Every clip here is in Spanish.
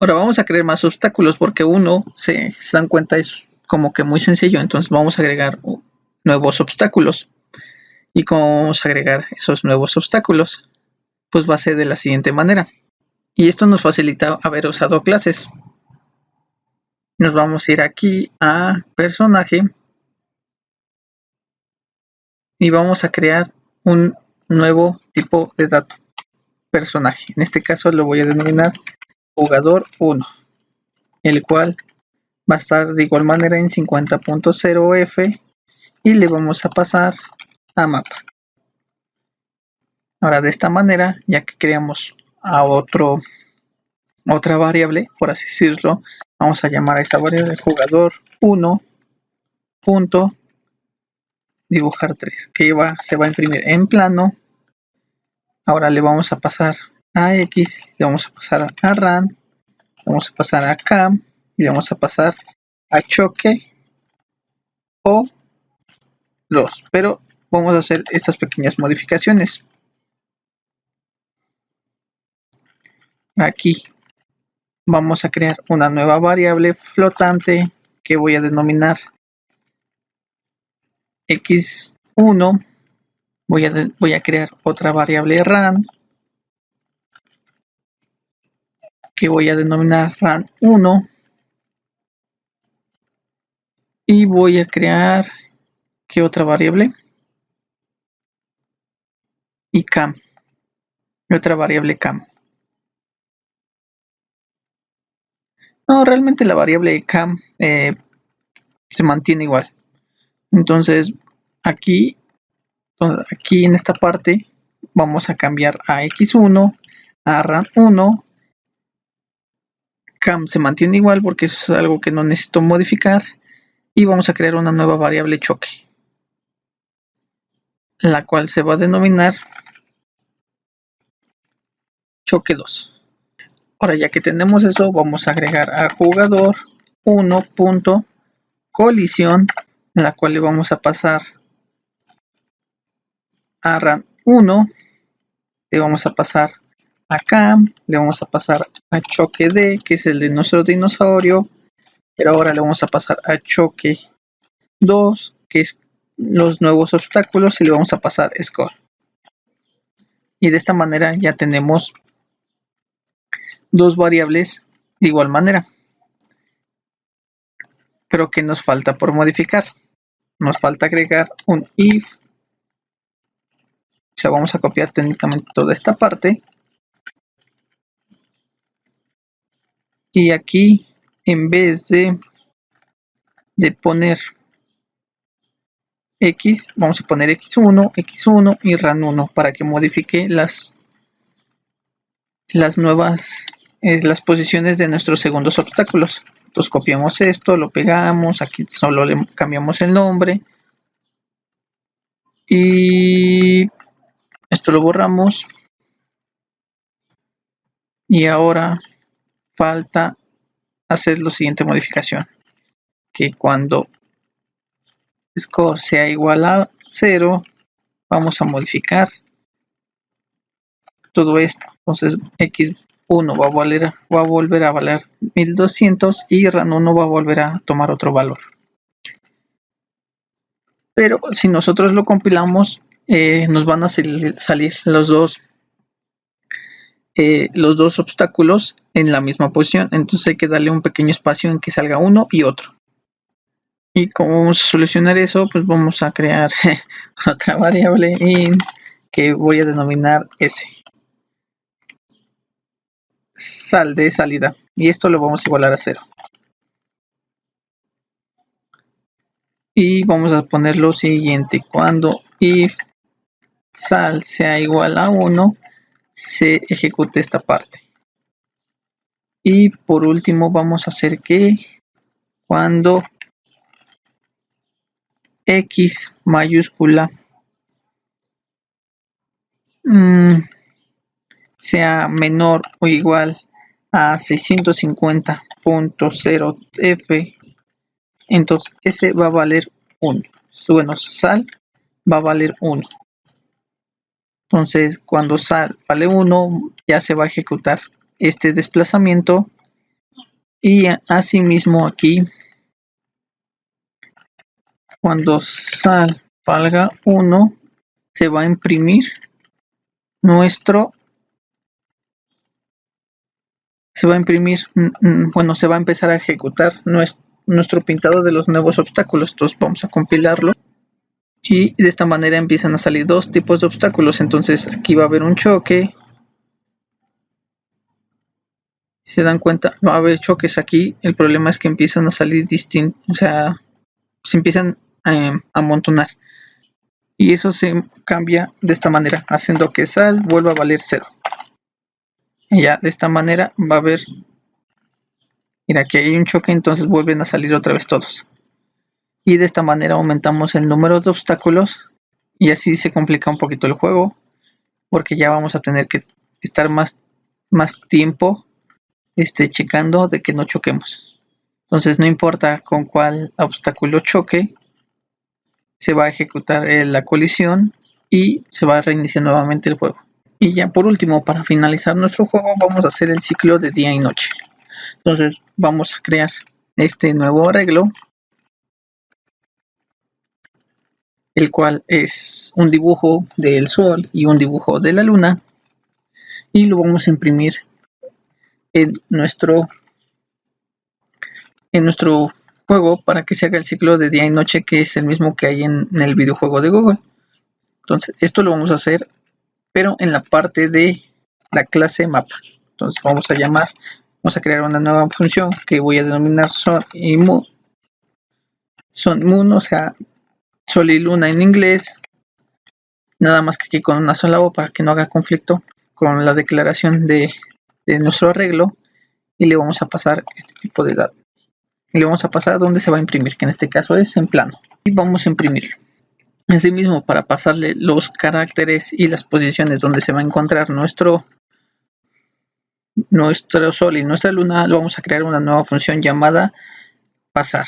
Ahora vamos a crear más obstáculos porque uno, se dan cuenta, es como que muy sencillo. Entonces vamos a agregar nuevos obstáculos. ¿Y cómo vamos a agregar esos nuevos obstáculos? Pues va a ser de la siguiente manera. Y esto nos facilita haber usado clases. Nos vamos a ir aquí a personaje y vamos a crear un nuevo tipo de dato, personaje. En este caso lo voy a denominar jugador 1, el cual va a estar de igual manera en 50.0f y le vamos a pasar a mapa. Ahora de esta manera, ya que creamos a otra variable, por así decirlo, vamos a llamar a esta variable jugador 1 punto dibujar 3, que se va a imprimir en plano. Ahora le vamos a pasar a X, le vamos a pasar a RAN, vamos a pasar a CAM y vamos a pasar a choque o los. Pero vamos a hacer estas pequeñas modificaciones. Aquí vamos a crear una nueva variable flotante que voy a denominar x1. Voy a crear otra variable RAN que voy a denominar RAN1 y voy a crear ¿qué otra variable? Y CAM, otra variable CAM. No, realmente la variable CAM se mantiene igual. Entonces aquí en esta parte vamos a cambiar a x1, a RAN1. CAM se mantiene igual porque eso es algo que no necesito modificar. Y vamos a crear una nueva variable choque, la cual se va a denominar choque 2. Ahora ya que tenemos eso, vamos a agregar a jugador 1.colisión, la cual le vamos a pasar a RAN1, le vamos a pasar a CAM, le vamos a pasar a choque D, que es el de nuestro dinosaurio, pero ahora le vamos a pasar a choque 2, que es los nuevos obstáculos, y le vamos a pasar score. Y de esta manera ya tenemos dos variables de igual manera. Pero ¿qué nos falta por modificar? Nos falta agregar un if. O sea, vamos a copiar técnicamente toda esta parte. Y aquí, en vez de poner X, vamos a poner X1, X1 y RAN1 para que modifique las nuevas, las posiciones de nuestros segundos obstáculos. Entonces copiamos esto, lo pegamos, aquí solo le cambiamos el nombre. Y esto lo borramos. Y ahora falta hacer la siguiente modificación. Que cuando score sea igual a 0, vamos a modificar todo esto. Entonces x1 va a volver a valer 1200 y RAN1 va a volver a tomar otro valor. Pero si nosotros lo compilamos, nos van a salir los dos obstáculos en la misma posición. Entonces hay que darle un pequeño espacio en que salga uno y otro. Y como vamos a solucionar eso, pues vamos a crear otra variable int que voy a denominar s. Sal de salida. Y esto lo vamos a igualar a 0. Y vamos a poner lo siguiente. Cuando if sal sea igual a 1, se ejecute esta parte. Y por último vamos a hacer que cuando x mayúscula sea menor o igual a 650.0f, entonces ese va a valer 1. Bueno, sal va a valer 1. Entonces cuando sal vale 1, ya se va a ejecutar este desplazamiento Y asimismo aquí, cuando sal valga 1, se va a imprimir nuestro, bueno, se va a empezar a ejecutar nuestro pintado de los nuevos obstáculos. Entonces vamos a compilarlo. Y de esta manera empiezan a salir dos tipos de obstáculos. Entonces aquí va a haber un choque. Si se dan cuenta, va a haber choques aquí. El problema es que empiezan a salir distintos, o sea, se empiezan a amontonar. Y eso se cambia de esta manera, haciendo que sal vuelva a valer 0. Y ya de esta manera va a haber, mira, aquí hay un choque, entonces vuelven a salir otra vez todos. Y de esta manera aumentamos el número de obstáculos y así se complica un poquito el juego, porque ya vamos a tener que estar más tiempo checando de que no choquemos. Entonces no importa con cuál obstáculo choque, se va a ejecutar la colisión y se va a reiniciar nuevamente el juego. Y ya por último, para finalizar nuestro juego, vamos a hacer el ciclo de día y noche. Entonces vamos a crear este nuevo arreglo, el cual es un dibujo del sol y un dibujo de la luna, y lo vamos a imprimir en nuestro juego para que se haga el ciclo de día y noche, que es el mismo que hay en el videojuego de Google. Entonces esto lo vamos a hacer, pero en la parte de la clase mapa. Entonces vamos a crear una nueva función que voy a denominar Sun y Moon. Sun Moon, o sea, sol y luna en inglés. Nada más que aquí con una sola O para que no haga conflicto con la declaración de nuestro arreglo. Y le vamos a pasar este tipo de datos. Y le vamos a pasar donde se va a imprimir, que en este caso es en plano. Y vamos a imprimirlo. Asimismo, para pasarle los caracteres y las posiciones donde se va a encontrar nuestro sol y nuestra luna, lo vamos a crear una nueva función llamada pasar.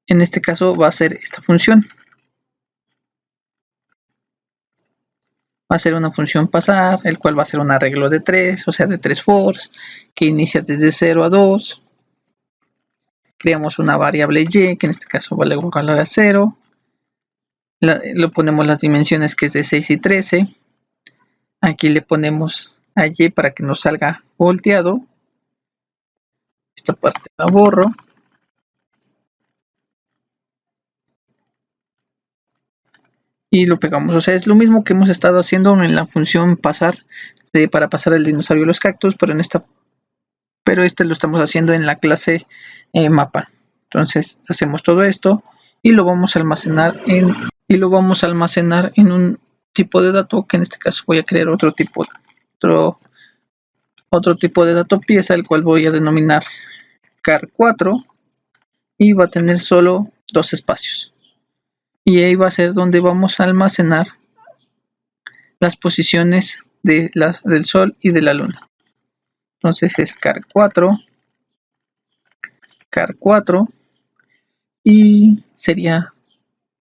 En este caso va a ser esta función. Va a ser una función pasar, el cual va a ser un arreglo de 3, o sea de 3 fors, que inicia desde 0 a 2. Creamos una variable y, que en este caso vale igual a 0. Lo ponemos las dimensiones, que es de 6 y 13. Aquí le ponemos a y para que nos salga volteado. Esta parte la borro. Y lo pegamos, o sea, es lo mismo que hemos estado haciendo en la función pasar, para pasar el dinosaurio y los cactus, pero este lo estamos haciendo en la clase mapa. Entonces hacemos todo esto y lo vamos a almacenar en un tipo de dato, que en este caso voy a crear otro tipo de dato pieza, el cual voy a denominar car4, y va a tener solo 2 espacios. Y ahí va a ser donde vamos a almacenar las posiciones del sol y de la luna. Entonces es car4 y sería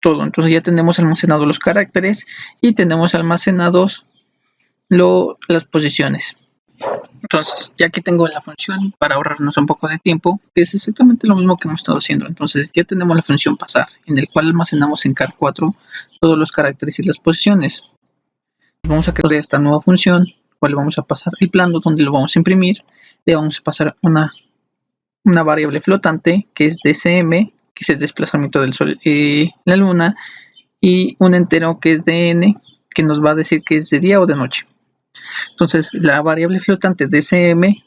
todo. Entonces ya tenemos almacenados los caracteres y tenemos almacenados las posiciones. Entonces ya aquí tengo la función para ahorrarnos un poco de tiempo, que es exactamente lo mismo que hemos estado haciendo. Entonces ya tenemos la función pasar, en el cual almacenamos en car4 todos los caracteres y las posiciones. Vamos a crear esta nueva función, cual le vamos a pasar el plano donde lo vamos a imprimir. Le vamos a pasar una variable flotante, que es dcm, que es el desplazamiento del sol y la luna, y un entero que es dn, que nos va a decir que es de día o de noche. Entonces la variable flotante dcm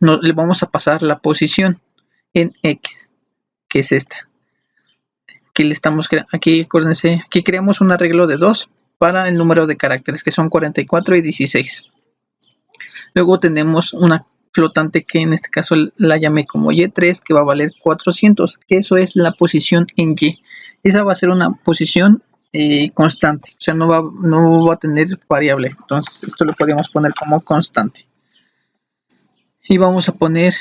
le vamos a pasar la posición en x, que es esta. Aquí le estamos aquí, acuérdense, aquí creamos un arreglo de 2 para el número de caracteres, que son 44 y 16. Luego tenemos una flotante que en este caso la llamé como y3, que va a valer 400, que eso es la posición en y. Esa va a ser una posición constante, o sea, no va a tener variable. Entonces esto lo podemos poner como constante. Y vamos a poner,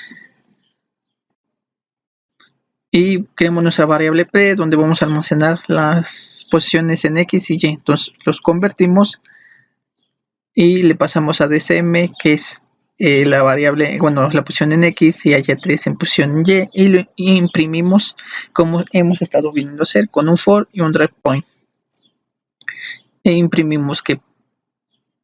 y creamos nuestra variable p, donde vamos a almacenar las posiciones en x y y. Entonces los convertimos y le pasamos a dcm, que es la variable, bueno, la posición en X y haya 3 en posición Y, y lo imprimimos como hemos estado viendo hacer con un for y un drag point. E imprimimos que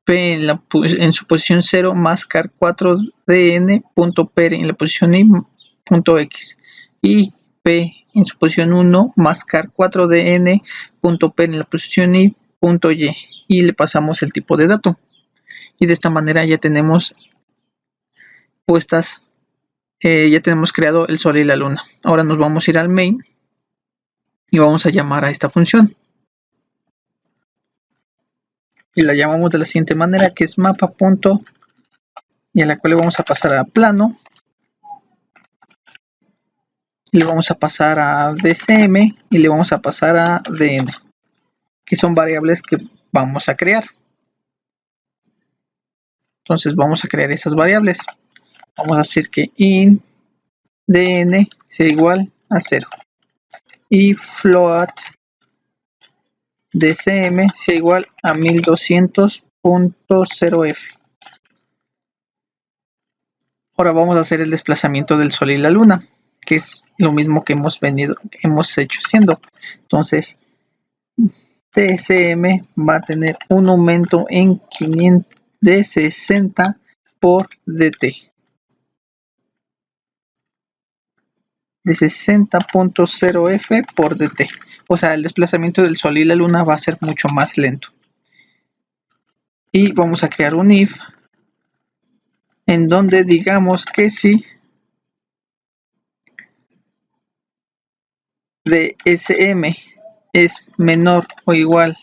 P en su posición 0 más car 4 de n.per en la posición y.x y P en su posición 1 más car 4 de n.per en la posición y.y y le pasamos el tipo de dato. Y de esta manera ya tenemos puestas, ya tenemos creado el sol y la luna. Ahora nos vamos a ir al main y vamos a llamar a esta función. Y la llamamos de la siguiente manera, que es mapa. Y a la cual le vamos a pasar a plano. Le vamos a pasar a DCM y le vamos a pasar a DN, que son variables que vamos a crear. Entonces vamos a crear esas variables. Vamos a decir que int dn sea igual a 0 y float dcm sea igual a 1200.0f. Ahora vamos a hacer el desplazamiento del sol y la luna, que es lo mismo que hemos hecho haciendo. Entonces DCM va a tener un aumento en 500 de 60 por dt, de 60.0f por dt. O sea, el desplazamiento del sol y la luna va a ser mucho más lento. Y vamos a crear un if en donde digamos que si dsm es menor o igual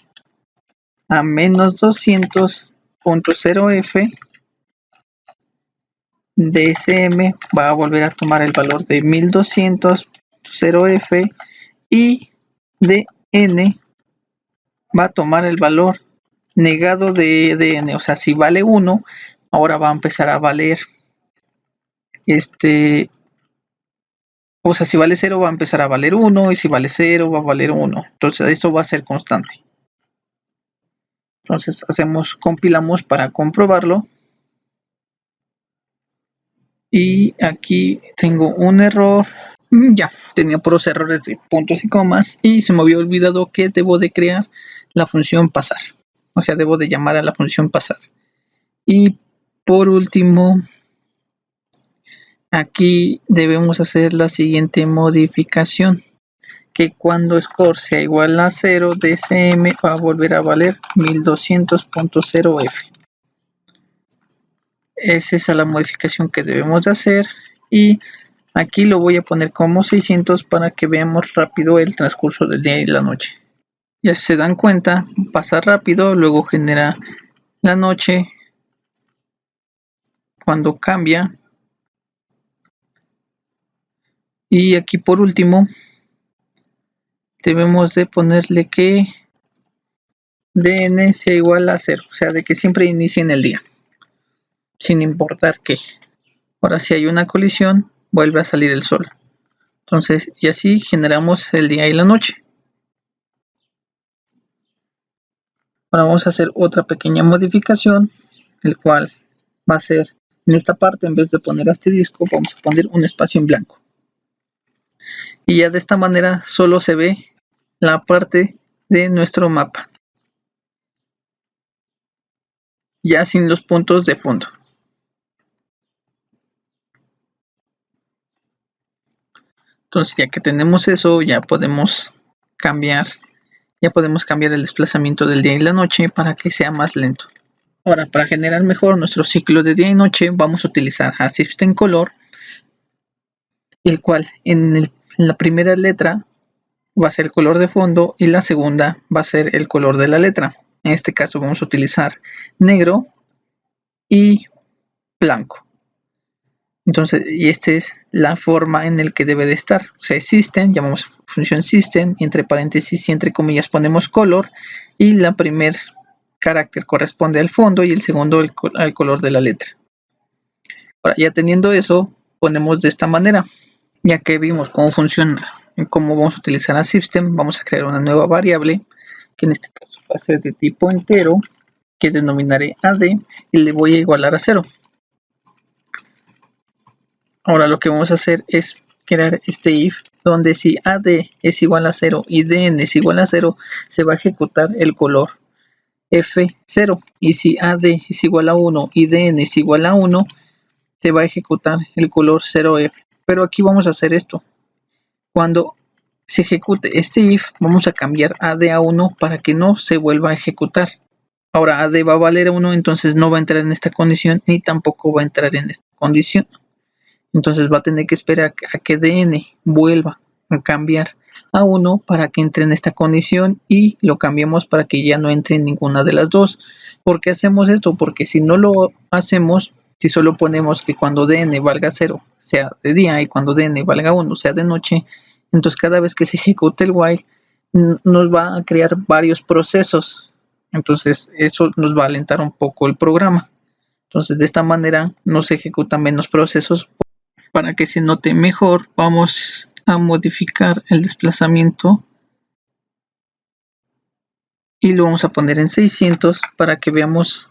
a menos 200.0f, DSM va a volver a tomar el valor de 1200.0f y dn va a tomar el valor negado de dn. O sea, si vale 1, ahora va a empezar a valer o sea, si vale 0 va a empezar a valer 1 y si vale 0 va a valer 1. Entonces eso va a ser constante. Entonces compilamos para comprobarlo. Y aquí tengo un error. Ya, tenía puros errores de puntos y comas y se me había olvidado que debo de crear la función pasar. O sea, debo de llamar a la función pasar. Y por último, aquí debemos hacer la siguiente modificación, que cuando score sea igual a 0, DCM va a volver a valer 1200.0f. Esa es la modificación que debemos de hacer y aquí lo voy a poner como 600 para que veamos rápido el transcurso del día y la noche. Ya se dan cuenta, pasa rápido, luego genera la noche cuando cambia. Y aquí por último debemos de ponerle que dn sea igual a 0, o sea, de que siempre inicie en el día, sin importar qué. Ahora si hay una colisión, vuelve a salir el sol. Entonces, y así generamos el día y la noche. Ahora vamos a hacer otra pequeña modificación, el cual va a ser en esta parte, en vez de poner asterisco, vamos a poner un espacio en blanco. Y ya de esta manera solo se ve la parte de nuestro mapa, ya sin los puntos de fondo. Entonces, ya que tenemos eso, ya podemos cambiar el desplazamiento del día y la noche para que sea más lento. Ahora, para generar mejor nuestro ciclo de día y noche, vamos a utilizar System Color, el cual en la primera letra va a ser el color de fondo y la segunda va a ser el color de la letra. En este caso vamos a utilizar negro y blanco. Entonces, y esta es la forma en el que debe de estar. O sea, system, llamamos función system, y entre paréntesis y entre comillas ponemos color, y la primer carácter corresponde al fondo y el segundo al color de la letra. Ahora, ya teniendo eso, ponemos de esta manera. Ya que vimos cómo funciona y cómo vamos a utilizar a system, vamos a crear una nueva variable, que en este caso va a ser de tipo entero, que denominaré AD y le voy a igualar a 0. Ahora lo que vamos a hacer es crear este if donde si AD es igual a 0 y DN es igual a 0, se va a ejecutar el color F0, y si AD es igual a 1 y DN es igual a 1, se va a ejecutar el color 0F. Pero aquí vamos a hacer esto. Cuando se ejecute este if, vamos a cambiar AD a 1 para que no se vuelva a ejecutar. Ahora AD va a valer 1, entonces no va a entrar en esta condición ni tampoco va a entrar en esta condición. Entonces va a tener que esperar a que DN vuelva a cambiar a 1 para que entre en esta condición y lo cambiemos para que ya no entre en ninguna de las dos. ¿Por qué hacemos esto? Porque si no lo hacemos, si solo ponemos que cuando DN valga 0 sea de día y cuando DN valga 1 sea de noche, entonces cada vez que se ejecute el while nos va a crear varios procesos. Entonces eso nos va a alentar un poco el programa. Entonces de esta manera no se ejecutan menos procesos. Para que se note mejor, vamos a modificar el desplazamiento y lo vamos a poner en 600 para que veamos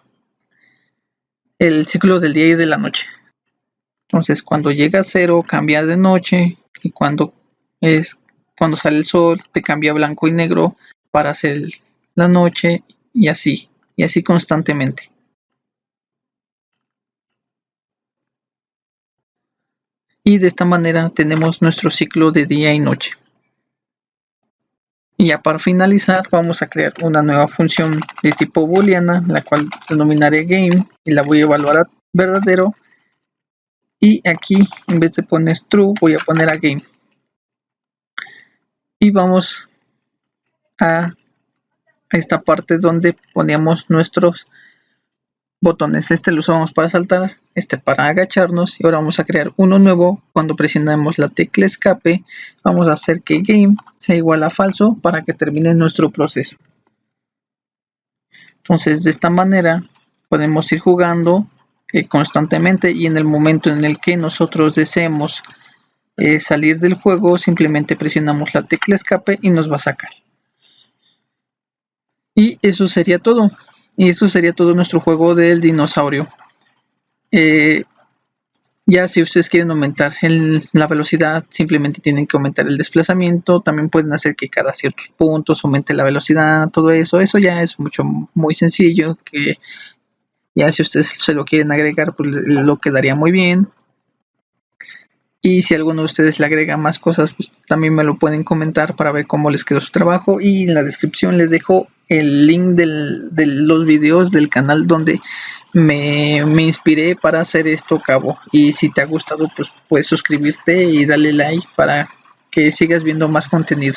el ciclo del día y de la noche. Entonces cuando llega a 0 cambia de noche, y cuando sale el sol te cambia a blanco y negro para hacer la noche, y así constantemente. Y de esta manera tenemos nuestro ciclo de día y noche. Y ya para finalizar vamos a crear una nueva función de tipo booleana, la cual denominaré game y la voy a evaluar a verdadero, y aquí en vez de poner true voy a poner a game. Y vamos a esta parte donde ponemos nuestros botones. Este lo usamos para saltar, este para agacharnos, y ahora vamos a crear uno nuevo. Cuando presionamos la tecla escape vamos a hacer que game sea igual a falso para que termine nuestro proceso. Entonces de esta manera podemos ir jugando constantemente, y en el momento en el que nosotros deseemos salir del juego simplemente presionamos la tecla escape y nos va a sacar. Y eso sería todo. Y eso sería todo nuestro juego del dinosaurio. Ya si ustedes quieren aumentar la velocidad, simplemente tienen que aumentar el desplazamiento. También pueden hacer que cada ciertos puntos aumente la velocidad, todo eso. Eso ya es muy sencillo, que ya si ustedes se lo quieren agregar, pues lo quedaría muy bien. Y si alguno de ustedes le agrega más cosas, pues también me lo pueden comentar para ver cómo les quedó su trabajo. Y en la descripción les dejo el link de los videos del canal donde me inspiré para hacer esto cabo. Y si te ha gustado, pues puedes suscribirte y darle like para que sigas viendo más contenido.